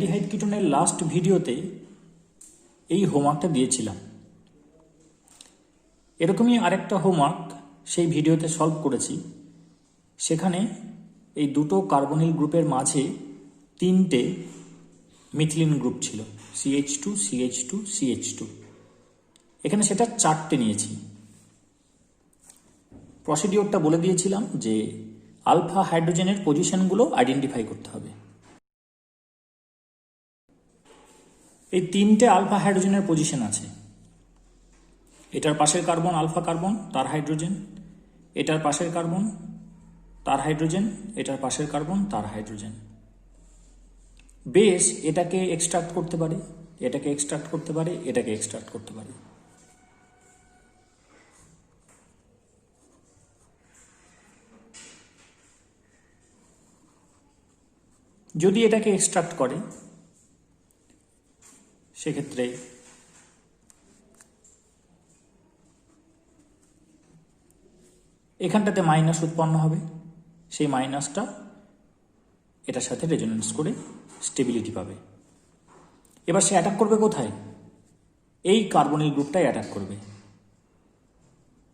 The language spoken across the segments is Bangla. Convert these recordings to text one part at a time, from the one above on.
অ্যালডিহাইড কিটোনের লাস্ট ভিডিওতে এই হোমওয়ার্কটা দিয়েছিলাম। এরকমই আরেকটা হোমওয়ার্ক সেই ভিডিওতে সলভ করেছি। সেখানে এই দুটো কার্বনিল গ্রুপের মাঝে তিনটে মিথিলিন গ্রুপ ছিল, CH2 CH2 CH2। এখানে সেটা চারটে নিয়েছি। প্রসিডিওরটা বলে দিয়েছিলাম যে আলফা হাইড্রোজেনের পজিশনগুলো আইডেন্টিফাই করতে হবে। এই তিনটে আলফা হাইড্রোজেনের পজিশন আছে। এটার পাশের কার্বন আলফা কার্বন, তার হাইড্রোজেন, এটার পাশের কার্বন তার হাইড্রোজেন, এটার পাশের কার্বন তার হাইড্রোজেন। বেস এটাকে এক্সট্রাক্ট করতে পারে, এটাকে এক্সট্রাক্ট করতে পারে, এটাকে এক্সট্রাক্ট করতে পারে। যদি এটাকে এক্সট্রাক্ট করে সেক্ষেত্রে এখানটাতে মাইনাস উৎপন্ন হবে, সেই মাইনাসটা এটার সাথে রেজোনেন্স করে স্টেবিলিটি পাবে। এবার সে অ্যাটাক করবে কোথায়? এই কার্বনিল গ্রুপটাই অ্যাটাক করবে।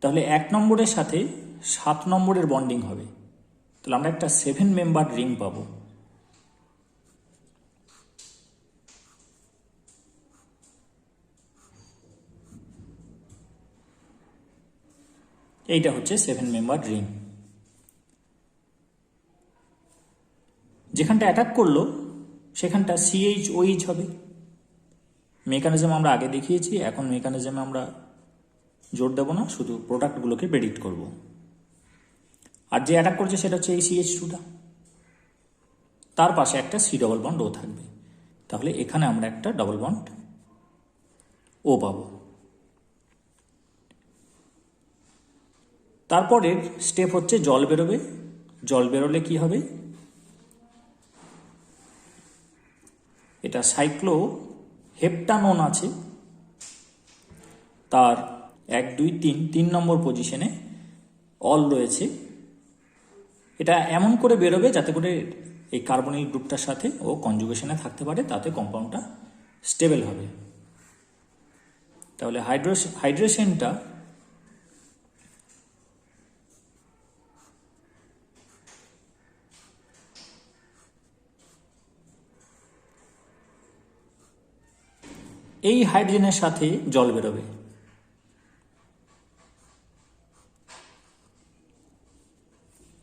তাহলে 1 নম্বরের সাথে 7 নম্বরের বন্ডিং হবে। তাহলে আমরা একটা 7 মেম্বার রিং পাবো। এইটা হচ্ছে 7 মেম্বার রিং। যেখানটা অ্যাটাক করলো সেখানটা CHOH হবে। মেকানিজম আমরা আগে দেখিয়েছি, এখন মেকানিজমে আমরা জোর দেব না, শুধু প্রোডাক্টগুলোকে প্রেডিক্ট করব। আর যে অ্যাটাক করছে সেটা হচ্ছে এই CH2টা, তার পাশে একটা C ডবল বন্ড ও থাকবে। তাহলে এখানে আমরা একটা ডবল বন্ড ও পাবো। তারপরের স্টেপ হচ্ছে জল বেরোবে। জল বেরোলে কি হবে? এটা সাইক্লো হেপ্টানোন আছে, তার 1 2 3 নম্বর পজিশনে অল রয়েছে। এটা এমন করে বেরোবে যাতে করে এই কার্বনিল গ্রুপটার সাথে ও কনজুগেশনে থাকতে পারে, তাতে কম্পাউন্ডটা স্টেবল হবে। তাহলে হাইড্রেশনটা এই হাইড্রোজেনের সাথে জল বেরোবে।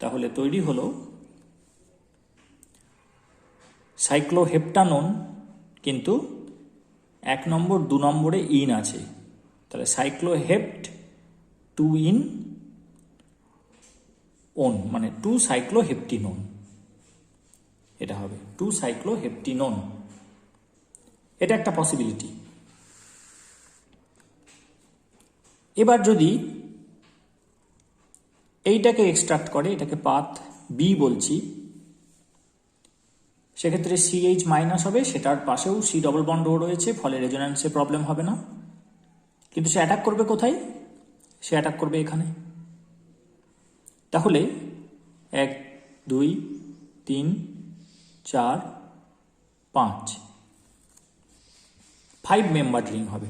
তাহলে তৈরি হলো সাইক্লোহেপ্টানোন, কিন্তু 1 নম্বর 2 নম্বরে ইন আছে। তাহলে সাইক্লোহেপ্ট 2 ইন ওন, মানে 2 সাইক্লোহেপ্টিনোন। এটা হবে 2 সাইক্লোহেপ্টিনোন। এটা একটা পসিবিলিটি। এবার যদি এইটাকে এক্সট্রাক্ট করে, এটাকে পাথ বি বলছি, সেক্ষেত্রে CH মাইনাস হবে, সেটার পাশেও C ডবল বন্ড ও রয়েছে, ফলে রেজোন্যান্সে প্রবলেম হবে না। কিন্তু সে অ্যাটাক করবে কোথায়? সে অ্যাটাক করবে এখানে। তাহলে 1 2 3 4 5 5 মেম্বার রিং হবে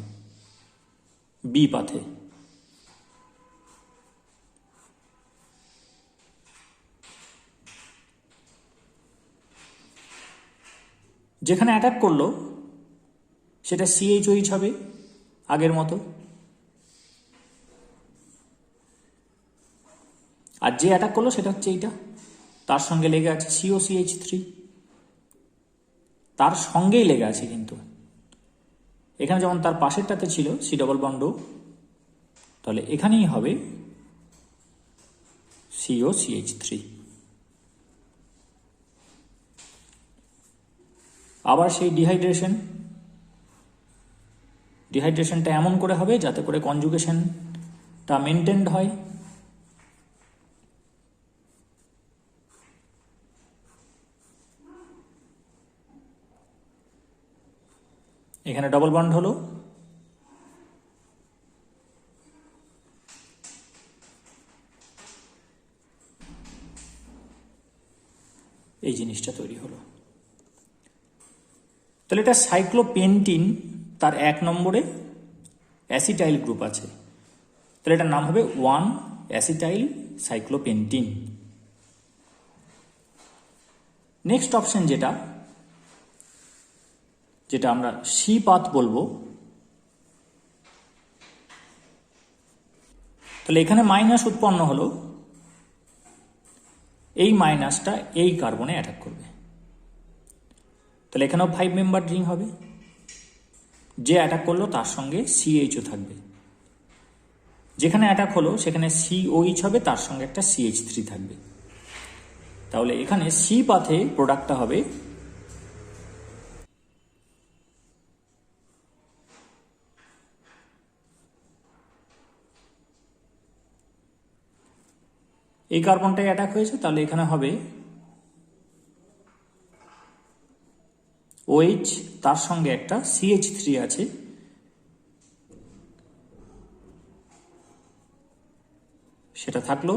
বি পাথে। যেখানে অ্যাটাক করলো সেটা CHOH হবে আগের মতো, আর যে অ্যাটাক করলো সেটা হচ্ছে এইটা, তার সঙ্গে লেগে আছে COCH3, তার সঙ্গেই লেগে আছে। কিন্তু এখানে যেমন তার পাশেরটাতে ছিল C ডবল বন্ড, তাহলে এখানেই হবে COCH3। আবার সেই ডিহাইড্রেশনটা এমন করে হবে যাতে করে কনজুগেশনটা মেনটেন্ড হয়। এখানে ডবল বন্ড হলো, এই জিনিসটা তৈরি হলো। তাহলে এটা সাইক্লোপেন্টিন, তার 1 নম্বরে অ্যাসিটাইল গ্রুপ আছে, তাহলে এটার নাম হবে 1 অ্যাসিটাইল সাইক্লোপেন্টিন। নেক্সট অপশন যেটা আমরা সি পাথ বলবো, তাহলে এখানে মাইনাস উৎপন্ন হলো, এই মাইনাসটা এই কার্বনে অ্যাটাক করবে, তাহলে এখানেও 5 মেম্বার রিং হবে, যে অ্যাটাক করলো তার সঙ্গে সিএইচও থাকবে, যেখানে অ্যাটাক হলো সেখানে সিওইচ হবে, তার সঙ্গে একটা CH3 থাকবে, তাহলে এখানে সি পাথে প্রোডাক্টটা হবে এই কার্বনটাই অ্যাটাক হয়েছে, তাহলে এখানে হবে OH, তার সঙ্গে একটা CH3 আছে, সেটা থাকলো,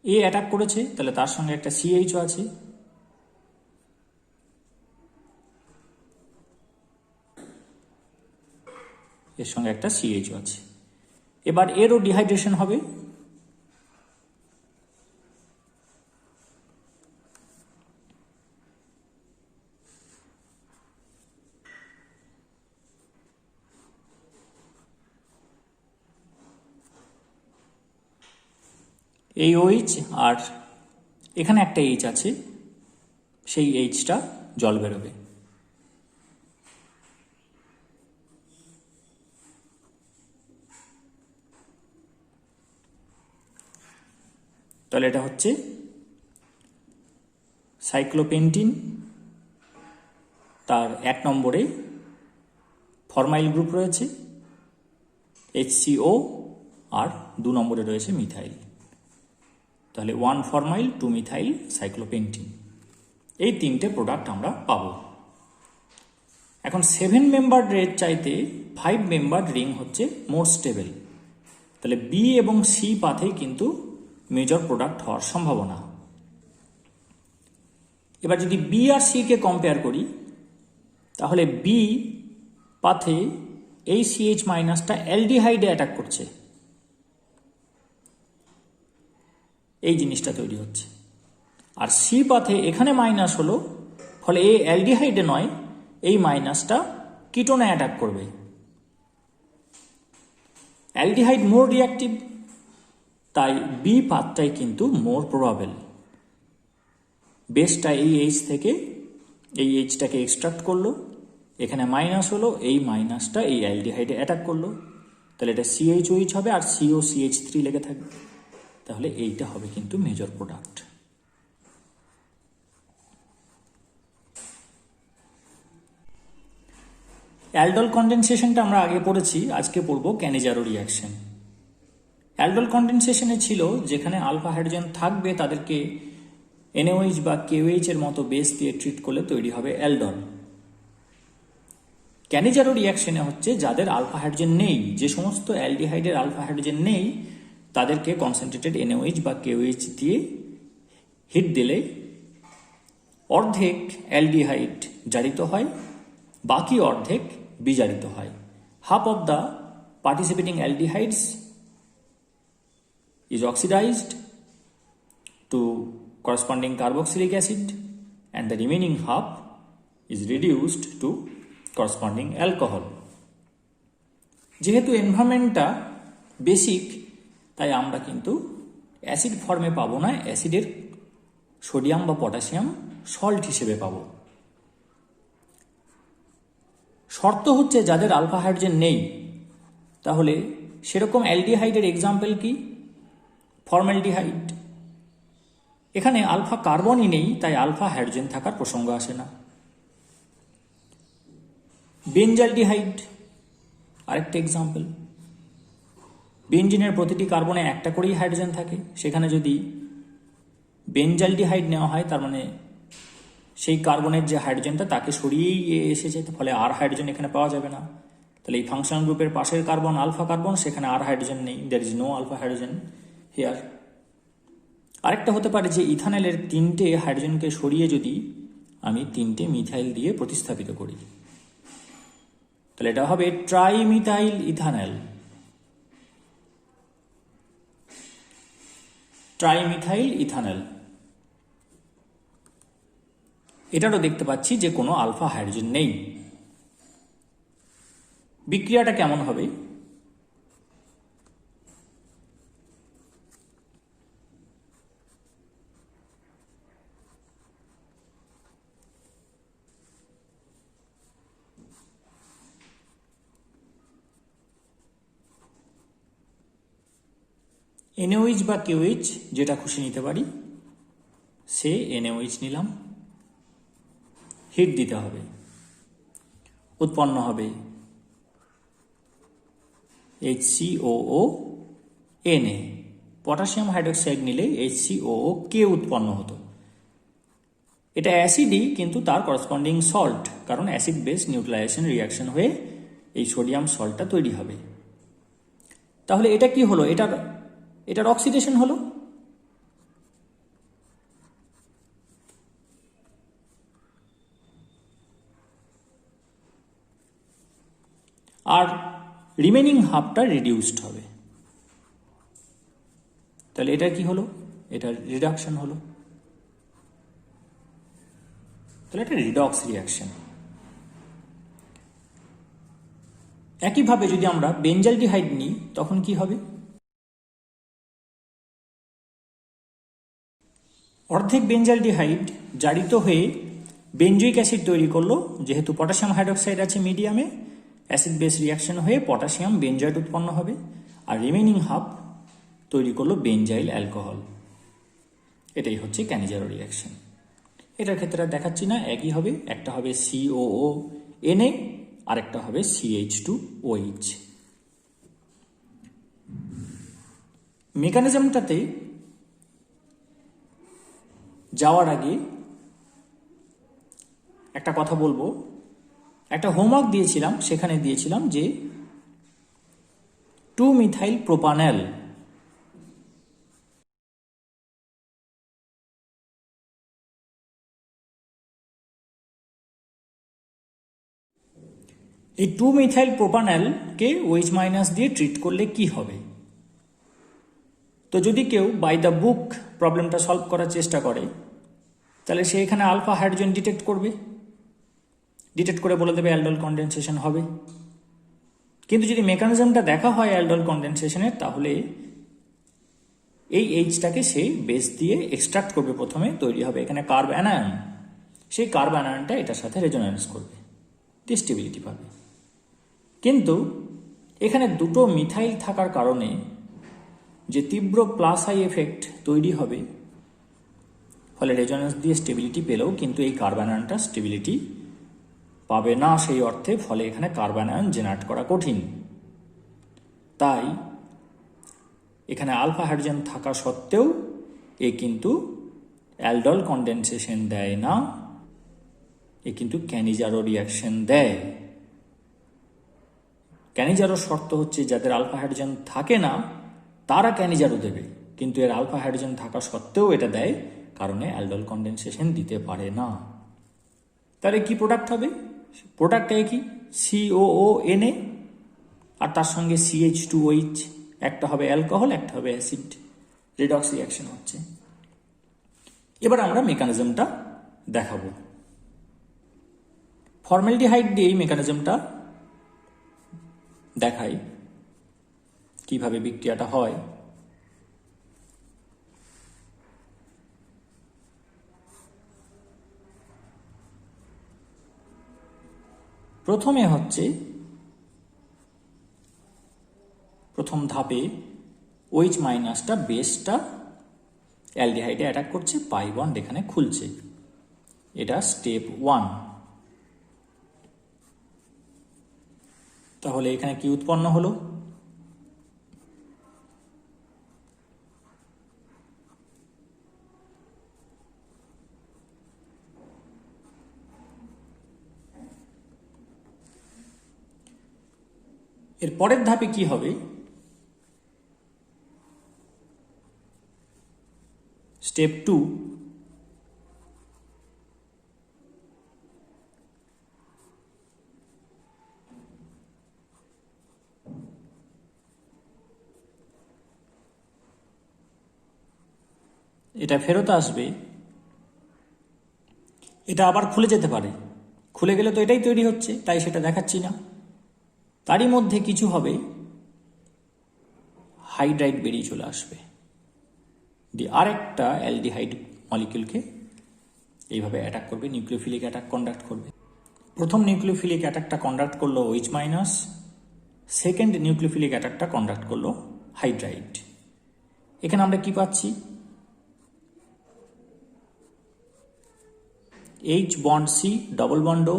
এ অ্যাটাক করেছে তাহলে তার সঙ্গে একটা CHও আছে, এর সঙ্গে একটা CHও আছে। এবার এরও ডিহাইড্রেশন হবে, এই OH আর এখানে একটা H আছে, সেই Hটা জল বেরোবে, তাহলে এটা হচ্ছে সাইক্লোপেন্টিন, তার 1 নম্বরে ফরমাইল গ্রুপ রয়েছে HCO, আর 2 নম্বরে রয়েছে মিথাইল, তাহলে 1 ফরমাইল 2 মিথাইল সাইক্লোপেন্টিন, এই 3টে প্রোডাক্ট আমরা পাবো। এখন 7 মেম্বার রেড চাইতে 5 মেম্বার রিং হচ্ছে মোর স্টেবল, তাহলে বি এবং সি পাথেই কিন্তু মেজর প্রোডাক্ট হওয়ার সম্ভাবনা। এবার যদি বি আর সি কে কম্পেয়ার করি, তাহলে বি পাথে এই CH মাইনাসটা অ্যালডিহাইডে অ্যাটাক করছে, এই জিনিসটা তৈরি হচ্ছে, আর সি পাথে এখানে মাইনাস হলো, ফলে এই অ্যালডিহাইডে নয়, এই মাইনাসটা কিটোনে অ্যাটাক করবে। অ্যালডিহাইড মোর রিঅ্যাক্টিভ, তাই বি পাথটাই কিন্তু মোর প্রবাবেল। বেসটা এই এইচ থেকে এই এইচটাকে এক্সট্রাক্ট করলো, এখানে মাইনাস হলো, এই মাইনাসটা এই অ্যালডিহাইডে অ্যাটাক করলো, তাহলে এটা CHOH হবে আর COCH3 লেগে থাকবে, তাহলে এইটা হবে কিন্তু মেজর প্রোডাক্ট। অ্যালডল কন্ডেনসেশনটা আমরা আগে পড়েছি, আজকে পড়ব ক্যানিজারো রিঅ্যাকশন। অ্যালডল কন্ডেনসেশনে ছিল যেখানে আলফা হাইড্রোজেন থাকবে তাদেরকে NaOH বা KOH এর মতো বেস দিয়ে ট্রিট করলে তৈরি হবে অ্যালডল। ক্যানিজারো রিঅ্যাকশনে হচ্ছে যাদের আলফা হাইড্রোজেন নেই, যে সমস্ত অ্যালডিহাইডের আলফা হাইড্রোজেন নেই তাদেরকে কনসেন্ট্রেটেড NaOH বা KOH দিয়ে হিট দিলে অর্ধেক অ্যালডিহাইড জারিত হয়, বাকি অর্ধেক বিজারিত হয়। Half of the participating aldehydes is oxidized to corresponding carboxylic acid and the remaining half is reduced to corresponding alcohol. যেহেতু এনভায়রনমেন্টটা বেসিক, তাই আমরা কিন্তু অ্যাসিড ফর্মে পাবো না, অ্যাসিডের সোডিয়াম বা পটাশিয়াম সল্ট হিসেবে পাবো। শর্ত হচ্ছে যাদের আলফা হাইড্রোজেন নেই, তাহলে সেরকম অ্যালডিহাইডের এক্সাম্পল কি? ফর্মালডিহাইড। এখানে আলফা কার্বনই নেই, তাই আলফা হাইড্রোজেন থাকার প্রসঙ্গ আসে না। বেনজালডিহাইড আরেকটা এক্সাম্পল। বেনজিনের প্রতিটি কার্বনে একটা করেই হাইড্রোজেন থাকে, সেখানে যদি বেনজালডিহাইড নেওয়া হয় তার মানে সেই কার্বনের যে হাইড্রোজেনটা তাকে সরিয়েই এসেছে, ফলে আর হাইড্রোজেন এখানে পাওয়া যাবে না। তাহলে এই ফাংশনাল গ্রুপের পাশের কার্বন আলফা কার্বন, সেখানে আর হাইড্রোজেন নেই, there is no alpha hydrogen here. আরেকটা হতে পারে যে ইথানলের 3টে হাইড্রোজেনকে সরিয়ে যদি আমি 3টে মিথাইল দিয়ে প্রতিস্থাপিত করি, তাহলে এটা হবে ট্রাইমিথাইল ইথানল। Trimethyl ethanol. এটারও দেখতে পাচ্ছি যে কোনো আলফা হাইড্রোজেন নেই। বিক্রিয়াটা কেমন হবে? NaOH বা KOH যেটা খুশি নিতে পারি, সে NaOH নিলাম, হিট দিতে হবে, উৎপন্ন হবে HCOO Na। পটাশিয়াম হাইড্রোক্সাইড নিলে HCOO উৎপন্ন হতো। এটা অ্যাসিডই, কিন্তু তার করসপন্ডিং সল্ট, কারণ অ্যাসিড বেস নিউট্রালাইজেশন রিয়াকশন হয়ে এই সোডিয়াম সল্টটা তৈরি হবে। তাহলে এটা কি হলো? এটার অক্সিডেশন হলো। আর রিমেনিং হাফটা রিডিউসড হবে। তাহলে এটা কি হলো? এটার রিডাকশন হলো। তাহলে এটা রিডক্স রিয়াকশন। একইভাবে যদি আমরা বেঞ্জালডিহাইড নিই তখন কি হবে? অর্ধেক বেঞ্জালডিহাইড জারিত হয়ে বেঞ্জয়িক অ্যাসিড তৈরি করলো। যেহেতু পটাশিয়াম হাইড্রোক্সাইড আছে মিডিয়ামে, অ্যাসিড বেস রিয়াকশন হয়ে পটাশিয়াম বেঞ্জয়েট উৎপন্ন হবে। আর রিমেনিং হাফ তৈরি করলো বেঞ্জাইল অ্যালকোহল। এটাই হচ্ছে ক্যানিজারো রিয়াকশন। এটার ক্ষেত্রে দেখাচ্ছি না, একই হবে। একটা হবে COONA আর একটা হবে CH2OH। মেকানিজমটাতে যাওয়ার আগে একটা কথা বলবো। একটা হোমওয়ার্ক দিয়েছিলাম, সেখানে দিয়েছিলাম যে 2-মিথাইল প্রোপানল, এই 2-মিথাইল প্রোপানলকে OH- দিয়ে ট্রিট করলে কি হবে। তো যদি কেউ বাই দ্য বুক প্রবলেমটা সলভ করার চেষ্টা করে, তাহলে সে এখানে আলফা হাইড্রোজেন ডিটেক্ট করবে, ডিটেক্ট করে বলে দেবে অ্যালডোল কনডেনসেশন হবে। কিন্তু যদি মেকানিজমটা দেখা হয় অ্যালডোল কনডেনসেশনের, তাহলে এই এইচটাকে সে বেস দিয়ে এক্সট্রাক্ট করবে। প্রথমে তৈরি হবে এখানে কার্ব অ্যানায়ন, সেই কার্ব অ্যানায়নটা এটার সাথে রেজোন্যান্স করবে, দিয়ে স্টেবিলিটি পাবে। কিন্তু এখানে দুটো মিথাইল থাকার কারণে যে তীব্র প্লাস আই এফেক্ট তৈরি হবে, ফলে রেজোন্যান্স দিয়ে স্টেবিলিটি পেলেও কিন্তু এই কার্ব অ্যানায়নটা স্টেবিলিটি পাবে না সেই অর্থে, ফলে এখানে কার্ব অ্যানায়ন জেনারেট করা কঠিন। তাই এখানে আলফা হাইড্রোজেন থাকা সত্ত্বেও এ কিন্তু অ্যালডল কনডেনসেশন দেয় না, এ কিন্তু ক্যানিজারো রিয়াকশন দেয়। ক্যানিজারো শর্ত হচ্ছে যাদের আলফা হাইড্রোজেন থাকে না তারা ক্যানিজারো দেবে, কিন্তু এর আলফা হাইড্রোজেন থাকা সত্ত্বেও এটা দেয়, কারণে অ্যালডল কনডেনসেশন দিতে পারে না। তাহলে কি প্রোডাক্ট হবে? প্রোডাক্টটা কি? COONA আর তার সঙ্গে CH2OH। একটা হবে অ্যালকোহল, একটা হবে অ্যাসিড, রিডক্স রিয়াকশন হচ্ছে। এবার আমরা মেকানিজমটা দেখাবো। ফর্মালডিহাইড দিয়ে এই মেকানিজমটা দেখাই কিভাবে বিক্রিয়াটা হয়। প্রথমে হচ্ছে প্রথম ধাপে OH- বেসটা অ্যালডিহাইডে অ্যাটাক করছে, পাই বন্ড এখানে খুলছে, এটা স্টেপ 1। তাহলে এখানে কি উৎপন্ন হলো? এর পরের ধাপে কি হবে? স্টেপ 2, এটা ফেরত আসবে, এটা আবার খুলে যেতে পারে, খুলে গেলে তো এটাই তৈরি হচ্ছে, তাই সেটা দেখাচ্ছি না। তারই মধ্যে কিছু হবে, হাইড্রাইড বেরিয়ে চলে আসবে, দিয়ে আরেকটা অ্যালডিহাইড মলিকিউলকে এইভাবে অ্যাটাক করবে, নিউক্লিওফিলিক অ্যাটাক কন্ডাক্ট করবে। প্রথম নিউক্লিওফিলিক অ্যাটাকটা কন্ডাক্ট করলো OH মাইনাস, সেকেন্ড নিউক্লিওফিলিক অ্যাটাকটা কন্ডাক্ট করলো হাইড্রাইড। এখানে আমরা কি পাচ্ছি, H bond C double bond O,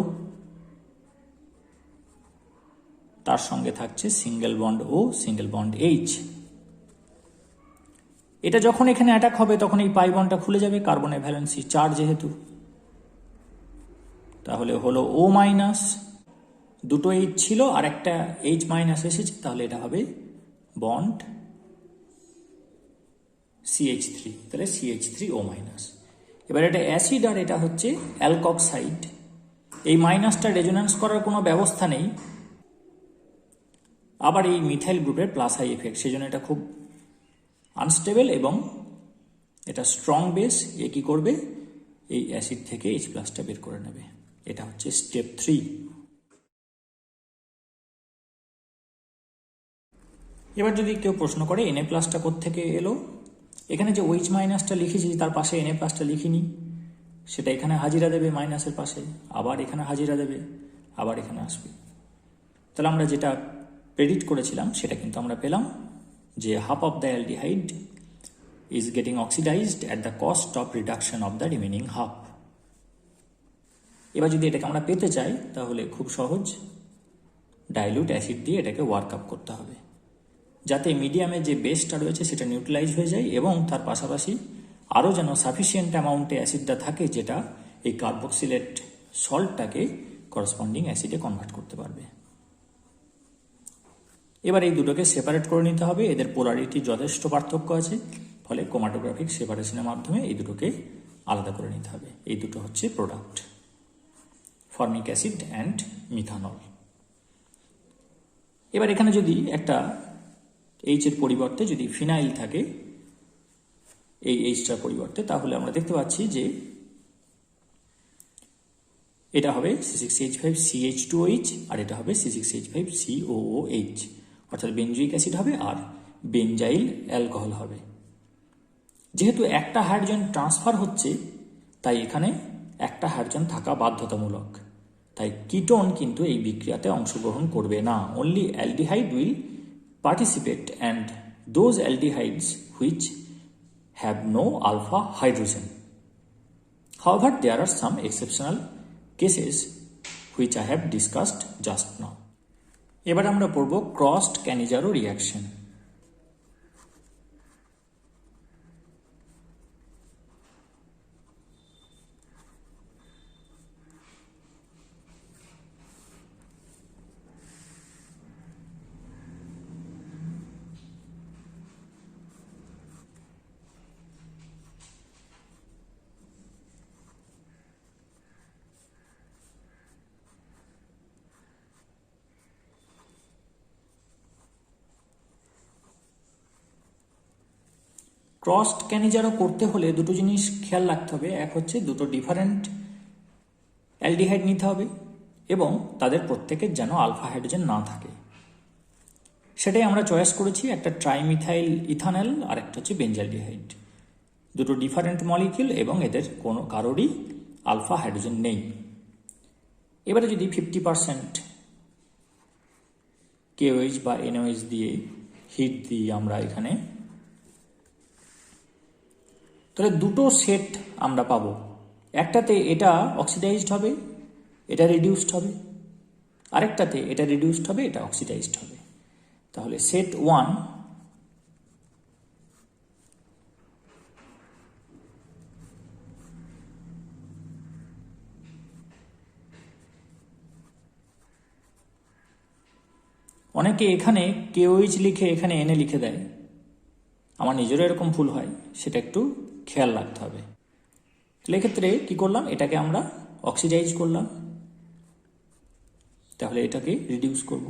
তার সঙ্গে থাকছে single bond O single bond H। এটা যখন এখানে অ্যাটাক হবে তখন এই পাই বন্ডটা খুলে যাবে, কার্বনের ভ্যালেন্সি 4 যেহেতু, তাহলে হলো O মাইনাস, দুটো H ছিল আর একটা H মাইনাস এসেছে, তাহলে এটা হবে বন্ড CH3, তাহলে CH3O মাইনাস। এবার এটা অ্যাসিড আর এটা হচ্ছে অ্যালকক্সাইড, এই মাইনাসটা রেজোন্যান্স করার কোনো ব্যবস্থা নেই, আবার এই মিথাইল গ্রুপের প্লাস আই এফেক্ট, সেই জন্য এটা খুব আনস্টেবল এবং এটা স্ট্রং বেস। এ কি করবে, এই অ্যাসিড থেকে H প্লাসটা বের করে নেবে। এটা হচ্ছে স্টেপ 3। এবার যদি কেউ প্রশ্ন করে Na প্লাসটা কোত্থেকে এলো, এখানে যে OH মাইনাসটা লিখেছি তার পাশে Na প্লাসটা লিখিনি, সেটা এখানে হাজিরা দেবে মাইনাসের পাশে, আবার এখানে হাজিরা দেবে, আবার এখানে আসবে। তাহলে আমরা যেটা প্রেডিক্ট করেছিলাম সেটা কিন্তু আমরা পেলাম, যে half of the aldehyde is getting oxidized at the cost of reduction of the remaining half। এবার যদি এটাকে আমরা পেতে চাই তাহলে খুব সহজ, ডাইলিউট অ্যাসিড দিয়ে এটাকে ওয়ার্ক আপ করতে হবে, যাতে মিডিয়ামে যে বেসটা রয়েছে সেটা নিউট্রালাইজ হয়ে যায় এবং তার পাশাপাশি আরও যেন সাফিসিয়েন্ট অ্যামাউন্টে অ্যাসিডটা থাকে, যেটা এই কার্বক্সিলেট সল্টটাকে করসপন্ডিং অ্যাসিডে কনভার্ট করতে পারবে। এবার এই দুটোকে সেপারেট করে নিতে হবে, এদের পোলারিটি যথেষ্ট পার্থক্য আছে, ফলে ক্রোমাটোগ্রাফিক সেপারেশনের মাধ্যমে এই দুটোকে আলাদা করে নিতে হবে। এই দুটো হচ্ছে product, formic acid and methanol. এবার এখানে যদি একটা H এর পরিবর্তে যদি ফিনাইল থাকে, এই Hটার পরিবর্তে, তাহলে আমরা দেখতে পাচ্ছি যে এটা হবে C6H5CH2OH আর এটা হবে C6H5COOH, অর্থাৎ বেনজুইক অ্যাসিড হবে আর বেনজাইল অ্যালকোহল হবে। যেহেতু একটা হাইড্রোজেন ট্রান্সফার হচ্ছে তাই এখানে একটা হাইড্রোজেন থাকা বাধ্যতামূলক, তাই কিটোন কিন্তু এই বিক্রিয়াতে অংশগ্রহণ করবে না। Only aldehyde will participate and those aldehydes which have no alpha hydrogen. However, there are some exceptional cases which I have discussed just now. এবার আমরা পড়ব crossed Cannizzaro reaction. Crossed Cannizzaro করতে হলে দুটো জিনিস খেয়াল রাখতে হবে, এক হচ্ছে দুটো ডিফারেন্ট অ্যালডিহাইড নিতে হবে এবং তাদের প্রত্যেকের যেন আলফা হাইড্রোজেন না থাকে। সেটাই আমরা চয়েস করেছি, একটা ট্রাইমিথাইল ইথানল আর একটা হচ্ছে বেনজালডিহাইড, দুটো ডিফারেন্ট মলিকিউল এবং এদের কোনো কারোরই আলফা হাইড্রোজেন নেই। এবারে যদি 50% KOH বা NOH দিয়ে হিট দিই আমরা এখানে, তাহলে দুটো সেট আমরা পাবো, একটাতে এটা অক্সিডাইজড হবে, এটা রিডিউসড হবে, আরেকটাতে এটা রিডিউসড হবে, এটা অক্সিডাইজড হবে। তাহলে সেট 1 অনেকে এখানে KOH লিখে এখানে Na লিখে দেয়, আমার নিজেরও এরকম ভুল হয়, সেটা একটু খেয়াল রাখতে হবে। তাহলে এক্ষেত্রে কী করলাম, এটাকে আমরা অক্সিডাইজ করলাম, তাহলে এটাকে রিডিউস করব।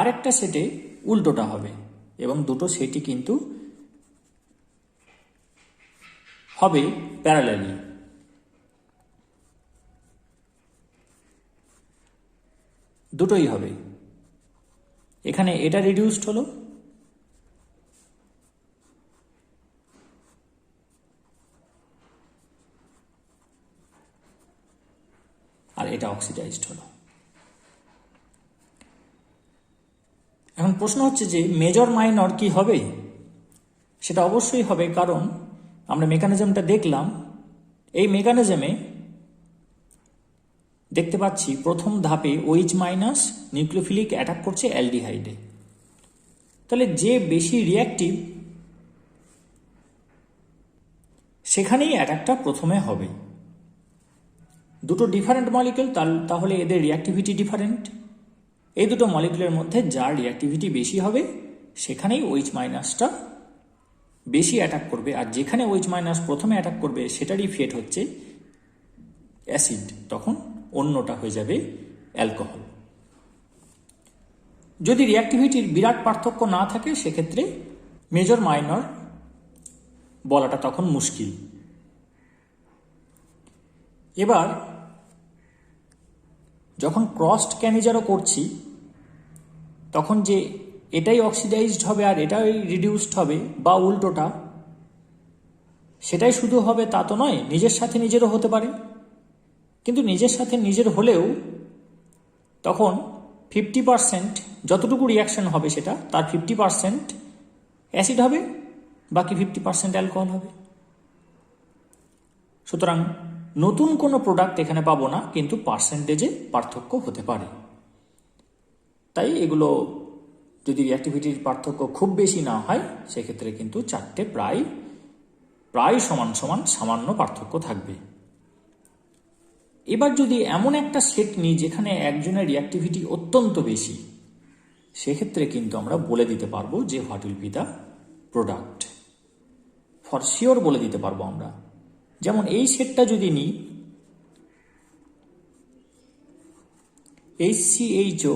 আরেকটা সেটে উল্টোটা হবে, এবং দুটো সেটই কিন্তু হবে প্যারালালি। দুটোই হবে। এখানে এটা রিডিউসড হলো, আর এটা অক্সিডাইজড হলো। এখন প্রশ্ন হচ্ছে যে মেজর মাইনর কি হবে? সেটা অবশ্যই হবে, কারণ আমরা মেকানিজমটা দেখলাম। এই মেকানিজমে দেখতে পাচ্ছি প্রথম ধাপে OH মাইনাস নিউক্লিওফিলিক অ্যাটাক করছে অ্যালডিহাইডে। তাহলে যে বেশি রিঅ্যাক্টিভ সেখানেই অ্যাটাকটা প্রথমে হবে। দুটো ডিফারেন্ট মলিকিউল, তাহলে এদের রিঅ্যাক্টিভিটি ডিফারেন্ট। এই দুটো মলিকিউলের মধ্যে যার রিঅ্যাক্টিভিটি বেশি হবে সেখানেই OH মাইনাসটা বেশি অ্যাটাক করবে, আর যেখানে OH মাইনাস প্রথমে অ্যাটাক করবে সেটারই ফেট হচ্ছে অ্যাসিড, তখন অন্যটা হয়ে যাবে অ্যালকোহল। যদি রিঅ্যাক্টিভিটির বিরাট পার্থক্য না থাকে সেক্ষেত্রে মেজর মাইনর বলাটা তখন মুশকিল। এবার যখন ক্রসড ক্যানিজারও করছি তখন যে এটাই অক্সিডাইজড হবে আর এটাই রিডিউসড হবে বা উল্টোটা, সেটাই শুধু হবে তা তো নয়, নিজের সাথে নিজেরও হতে পারে। কিন্তু নিজের সাথে নিজের হলেও তখন 50% যতটুকু রিয়াকশন হবে সেটা তার 50% অ্যাসিড হবে, বাকি 50% অ্যালকোহল হবে। সুতরাং নতুন কোনো প্রোডাক্ট এখানে পাবো না, কিন্তু পার্সেন্টেজে পার্থক্য হতে পারে। তাই এগুলো যদি রিঅ্যাক্টিভিটির পার্থক্য খুব বেশি না হয় সেক্ষেত্রে কিন্তু চারটে প্রায় সমান সমান সামান্য পার্থক্য থাকবে। এবার যদি এমন একটা সেট নিই যেখানে একজনের রিঅ্যাক্টিভিটি অত্যন্ত বেশি, সেক্ষেত্রে কিন্তু আমরা বলে দিতে পারবো যে what will be the product, for sure বলে দিতে পারবো আমরা। যেমন এই সেটটা যদি নিই, HCHO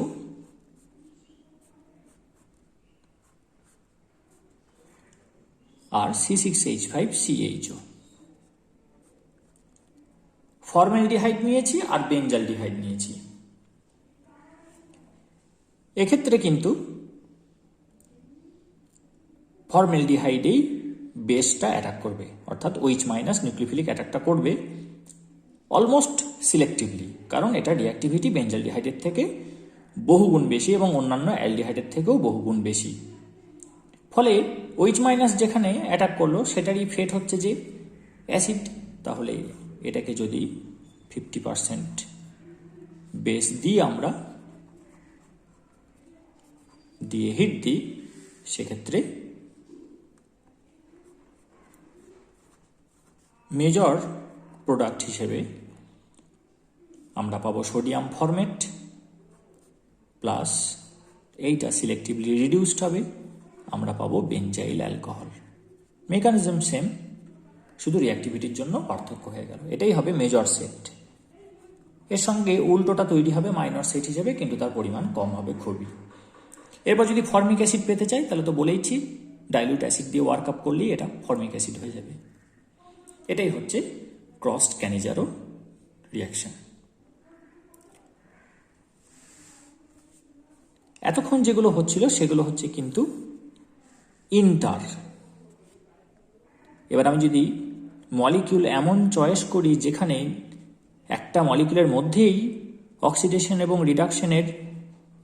আর C6H5CHO, ফর্মালডিহাইড নিয়েছি আর বেঞ্জালডিহাইড নিয়েছি। এক্ষেত্রে কিন্তু ফর্মালডিহাইডেই বেসটা অ্যাটাক করবে, অর্থাৎ OH মাইনাস নিউক্লিওফিলিক অ্যাটাকটা করবে অলমোস্ট সিলেক্টিভলি, কারণ এটা রিঅ্যাক্টিভিটি বেঞ্জালডিহাইডের থেকে বহুগুণ বেশি এবং অন্যান্য অ্যালডিহাইডের থেকেও বহুগুণ বেশি। ফলে OH মাইনাস যেখানে অ্যাটাক করলো সেটারই ফেট হচ্ছে যে অ্যাসিড। তাহলে এটাকে যদি 50% বেস দিই আমরা, দিয়ে হিট দিই, সেক্ষেত্রে মেজর প্রোডাক্ট হিসেবে আমরা পাবো সোডিয়াম ফরমেট প্লাস এইটা সিলেক্টিভলি রিডিউসড হবে, আমরা পাবো বেঞ্জাইল অ্যালকোহল। মেকানিজম সেম, শুধু রিঅ্যাক্টিভিটির জন্য পার্থক্য হয়ে গেল। এটাই হবে মেজর সেট। এর সঙ্গে উল্টোটা তৈরি হবে মাইনর সেট হিসেবে, কিন্তু তার পরিমাণ কম হবে খুবই। এরপর যদি ফর্মিক অ্যাসিড পেতে চাই তাহলে তো বলেইছি ডাইলিউট অ্যাসিড দিয়ে ওয়ার্ক আপ করলেই এটা ফর্মিক অ্যাসিড হয়ে যাবে। এটাই হচ্ছে ক্রসড ক্যানিজারো রিয়াকশন। এতক্ষণ যেগুলো হচ্ছিল সেগুলো হচ্ছে কিন্তু ইন্টার। এবার আমি যদি মলিকিউল এমন চয়েস করি যেখানে একটা মলিকিউলের মধ্যেই অক্সিডেশন এবং রিডাকশনের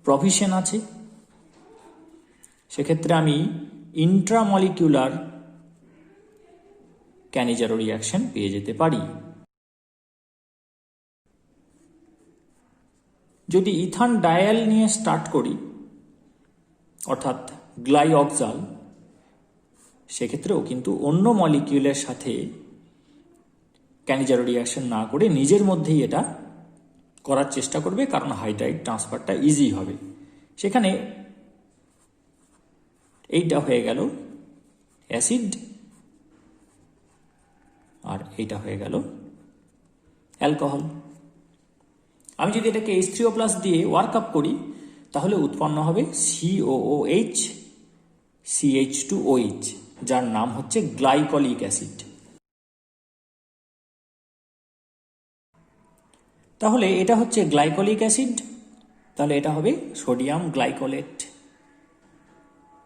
প্রভিশন আছে, সেক্ষেত্রে আমি ইন্ট্রামলিকিউলার ক্যানিজারো রিয়াকশন পেয়ে যেতে পারি। যদি ইথান ডায়াল নিয়ে স্টার্ট করি, অর্থাৎ গ্লাইঅক্সাল, সেক্ষেত্রেও কিন্তু অন্য মলিকিউলের সাথে ক্যানিজারো রিয়াকশন না করে নিজের মধ্যেই এটা করার চেষ্টা করবে, কারণ হাইড্রাইড ট্রান্সফারটা ইজি হবে। সেখানে এইটা হয়ে গেল অ্যাসিড আর এইটা হয়ে গেল অ্যালকোহল। আমি যদি এটাকে H3O+ দিয়ে ওয়ার্ক আপ করি তাহলে উৎপন্ন হবে COOH CH2OH, যার নাম হচ্ছে গ্লাইকলিক অ্যাসিড। তাহলে এটা হচ্ছে গ্লাইকলিক অ্যাসিড, তাহলে এটা হবে সোডিয়াম গ্লাইকোলেট।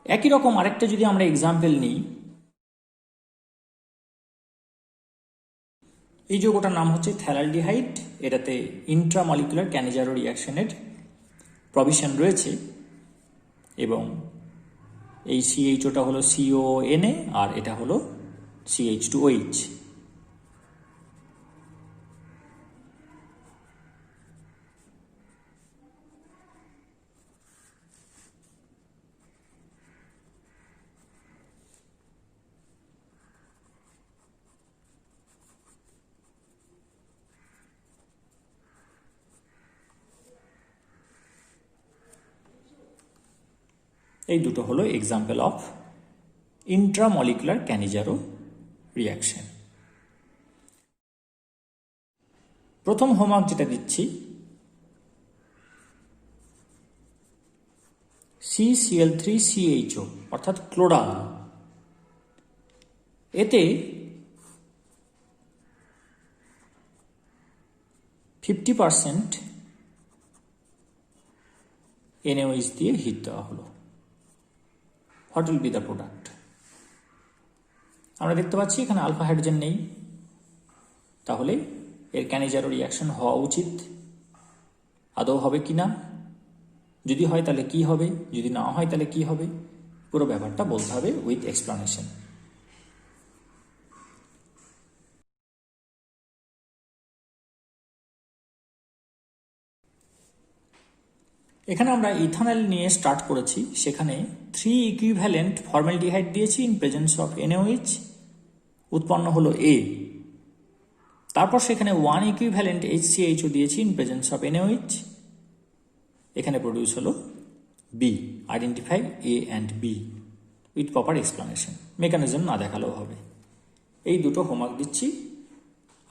একই রকম আরেকটা যদি আমরা এক্সাম্পল নিই, এই যৌগটার নাম হচ্ছে থ্যালালডিহাইড। এটাতে ইন্ট্রামলিকুলার ক্যানিজারো রিয়াকশনের প্রভিশন রয়েছে এবং এই CHOটা হলো CONA আর এটা হলো CH2OH। এই দুটো হলো example of intramolecular Cannizzaro reaction. প্রথম হোমওয়ার্ক যেটা দিচ্ছি, CCl3CHO অর্থাৎ ক্লোরাল, এতে 50% NaOH দিয়ে হিট দেওয়া হলো। What will be the product? আমরা দেখতে পাচ্ছি এখানে আলফা হাইড্রোজেন নেই, তাহলে এর ক্যানিজারো রিয়াকশন হওয়া উচিত। আদৌ হবে কি না, যদি হয় তাহলে কি হবে, যদি না হয় তাহলে কি হবে, পুরো ব্যাপারটা বলতে হবে উইথ এক্সপ্লানেশন। এখানে আমরা ইথানল নিয়ে স্টার্ট করেছি, সেখানে 3 ইকুইভ্যালেন্ট ফর্মালডিহাইড দিয়েছি ইন প্রেজেন্স অফ NaOH, উৎপন্ন হলো A। তারপর সেখানে 1 ইকুইভ্যালেন্ট HCHO দিয়েছি ইন প্রেজেন্স অফ NaOH, এখানে প্রডিউস হলো B। Identify A and B with proper explanation. Mechanism না দেখালেও হবে। এই দুটো হোমওয়ার্ক দিচ্ছি,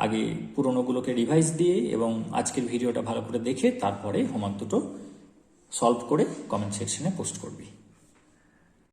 আগে পুরোনোগুলোকে রিভাইজ দিয়ে এবং আজকের ভিডিওটা ভালো করে দেখে তারপরে হোমওয়ার্ক দুটো সলভ করে কমেন্ট সেকশনে পোস্ট করবি।